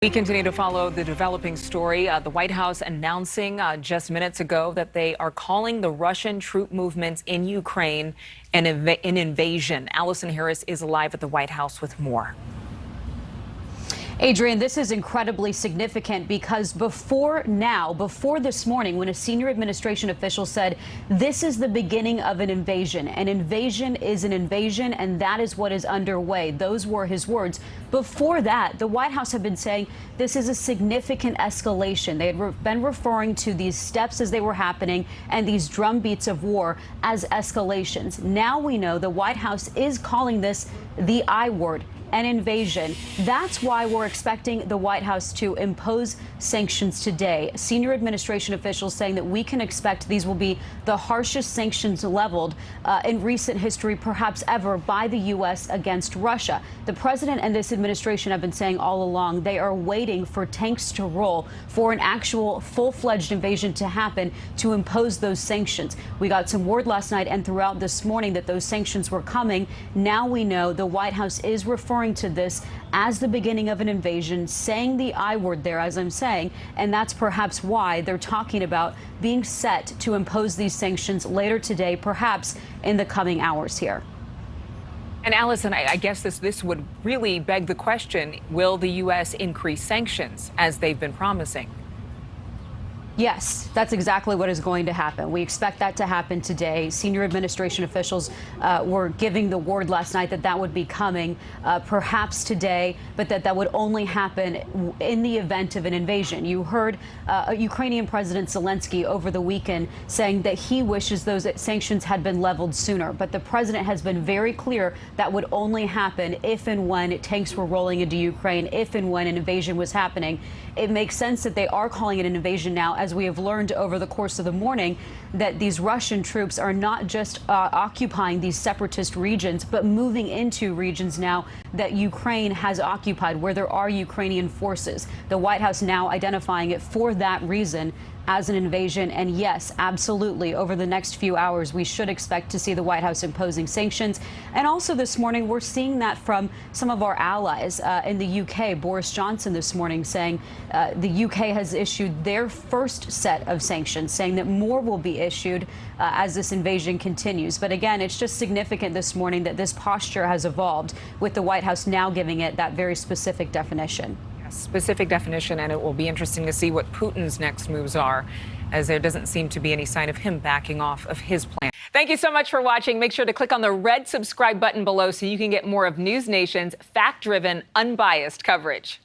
We continue to follow the developing story. The White House announcing just minutes ago that they are calling the Russian troop movements in Ukraine an invasion. Allison Harris is live at the White House with more. Adrienne, this is incredibly significant because before this morning, when a senior administration official said this is the beginning of an invasion is an invasion, and that is what is underway. Those were his words. Before that, the White House had been saying this is a significant escalation. They had been referring to these steps as they were happening and these drumbeats of war as escalations. Now we know the White House is calling this the I word, an invasion. That's why we're expecting the White House to impose sanctions today. Senior administration officials saying that we can expect these will be the harshest sanctions leveled in recent history, perhaps ever, by the U.S. against Russia. The president and this administration have been saying all along they are waiting for tanks to roll, for an actual full-fledged invasion to happen to impose those sanctions. We got some word last night and throughout this morning that those sanctions were coming. Now we know the White House is referring to this as the beginning of an invasion, saying the I word there, as I'm saying, and that's perhaps why they're talking about being set to impose these sanctions later today, perhaps in the coming hours here. And Allison, I guess this would really beg the question, will the U.S. increase sanctions as they've been promising? Yes, that's exactly what is going to happen. We expect that to happen today. Senior administration officials were giving the word last night that that would be coming perhaps today, but that would only happen in the event of an invasion. You heard Ukrainian President Zelensky over the weekend saying that he wishes those sanctions had been leveled sooner. But the president has been very clear that would only happen if and when tanks were rolling into Ukraine, if and when an invasion was happening. It makes sense that they are calling it an invasion now, as we have learned over the course of the morning, that these Russian troops are not just occupying these separatist regions, but moving into regions now that Ukraine has occupied, where there are Ukrainian forces. The White House now identifying it for that reason as an invasion. And yes, absolutely, over the next few hours, we should expect to see the White House imposing sanctions. And also this morning, we're seeing that from some of our allies in the UK. Boris Johnson this morning saying the UK has issued their first set of sanctions, saying that more will be issued as this invasion continues. But again, it's just significant this morning that this posture has evolved, with the White House now giving it that very specific definition. Specific definition, and it will be interesting to see what Putin's next moves are, as there doesn't seem to be any sign of him backing off of his plan. Thank you so much for watching. Make sure to click on the red subscribe button below so you can get more of NewsNation's fact-driven, unbiased coverage.